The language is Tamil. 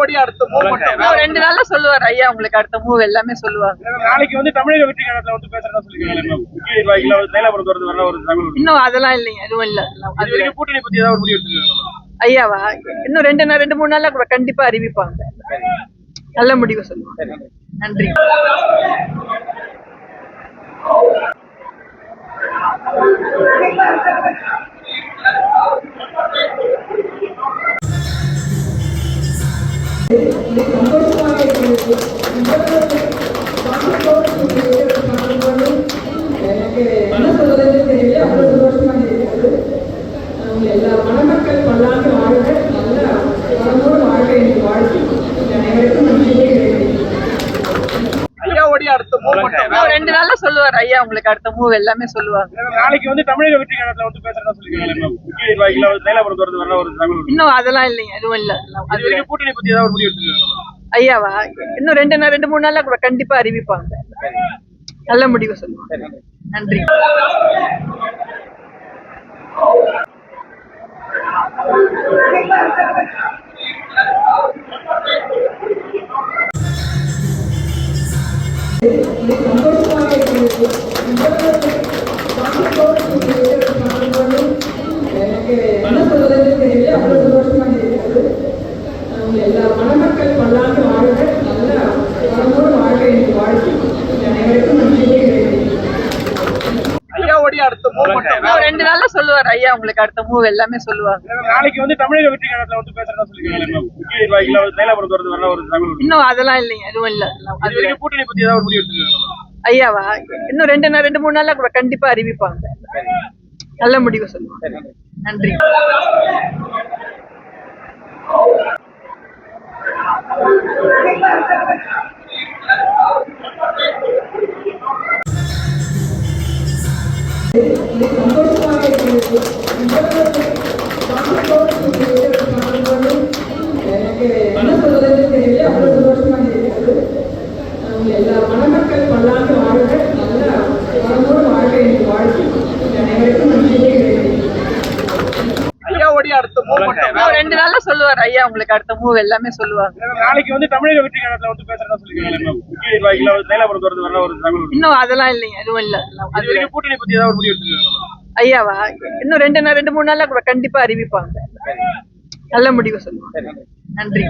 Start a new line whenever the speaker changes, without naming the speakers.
ஐயாவுடைய அடுத்த மூவ் மட்டும் 2 நாள்ல சொல்லுவார் ஐயா. உங்களுக்கு அடுத்த மூவ் எல்லாமே சொல்லுவாங்க.
நாளைக்கு வந்து தமிழக வெற்றி கழகத்துல வந்து பேசுறதா சொல்லிருக்காங்க. முக்கிய நிர்வாகிகள் தைலாபுரம் வரது வர ஒரு தகவல்.
இன்னும் அதெல்லாம் இல்லைங்க, எதுவும் இல்ல.
அது கூட்டணி பத்தி ஏதாவது முடிவு எடுத்துருக்காங்களா
ஐயாவா? இன்னும் 2-3 நாள்ல கூட கண்டிப்பா அறிவிப்பாங்க. நல்ல முடிவு சொல்லுவாங்க. நன்றி.
என்ன சொல்றது தெரியல, அவ்வளவு சந்தோஷமாக இருக்கிறது. எல்லா மணமக்கள் பல்லாண்டு வாழ்க, நல்ல வளமோடு வாழ்க என்று வாழ்க்கை அனைவருக்கும் நன்றியை கிடைக்கிறது.
ஐயாவுடைய அடுத்த மூவ் மட்டும் 2 நாள்ல சொல்லுவார் ஐயா. உங்களுக்கு அடுத்த மூவ் எல்லாமே சொல்லுவாங்க.
நாளைக்கு வந்து தமிழக வெற்றி கழகத்துல வந்து பேசுறதா சொல்லிருக்காங்க. முக்கிய நிர்வாகிகள் தைலாபுரம் வரது வர ஒரு தகவல்.
இன்னும் அதெல்லாம் இல்லைங்க, எதுவும் இல்ல.
அது கூட்டணி பத்தி ஏதாவது முடிவு எடுத்துருக்காங்களா
ஐயாவா? இன்னும் 2-3 நாள்ல கூட கண்டிப்பா அறிவிப்பாங்க. நல்ல முடிவு சொல்லுவாங்க. நன்றி.
சந்தோஷமாக இருக்கிறது. எனக்கு என்ன சொல்றது தெரியல, அவ்வளவு சந்தோஷமாக இருக்கிறது. எல்லா மணமக்கள் பல்லாண்டு வாழ்க, நல்ல வளமோடு வாழ்க என்று வாழ்க்கை அனைவருக்கும் நன்றியை கிடைக்கிறது.
ஐயாவுடைய அடுத்த மூவ் மட்டும் 2 நாள்ல சொல்லுவார் ஐயா. உங்களுக்கு அடுத்த மூவ் எல்லாமே சொல்லுவாங்க.
நாளைக்கு வந்து தமிழக வெற்றி கழகத்துல வந்து பேசுறதா சொல்லிருக்காங்க. முக்கிய நிர்வாகிகள் தைலாபுரம் வரது வர ஒரு தகவல்.
இன்னும் அதெல்லாம் இல்லைங்க, எதுவும் இல்ல.
அது கூட்டணி பத்தி ஏதாவது முடிவு எடுத்துருக்காங்களா
ஐயாவா? இன்னும் 2-3 நாள்ல கூட கண்டிப்பா அறிவிப்பாங்க. நல்ல முடிவு சொல்லுவாங்க. நன்றி.
சந்தோஷமாக இருக்கிறது. எனக்கு என்ன சொல்றது தெரியல, அவ்வளவு சந்தோஷமாக இருக்கிறது. எல்லா மணமக்கள் பல்லாண்டு வாழ்க, நல்ல வளமோடு வாழ்க என்று வாழ்க்கை அனைவருக்கும் நன்றியை கிடைக்கிறது.
ஐயாவுடைய அடுத்த மூவ் மட்டும் 2 நாள்ல சொல்லுவார் ஐயா. உங்களுக்கு அடுத்த மூவ் எல்லாமே சொல்லுவாங்க.
நாளைக்கு வந்து தமிழக வெற்றி கழகத்துல வந்து பேசுறதா சொல்லிருக்காங்க. முக்கிய நிர்வாகிகள் தைலாபுரம் வரது வர ஒரு தகவல்.
இன்னும் அதெல்லாம் இல்லைங்க, எதுவும் இல்ல.
அது கூட்டணி பத்தி ஏதாவது முடிவு எடுத்துருக்காங்களா
ஐயாவா? இன்னும் 2-3 நாள்ல கூட கண்டிப்பா அறிவிப்பாங்க. நல்ல முடிவு சொல்லுவாங்க. நன்றி.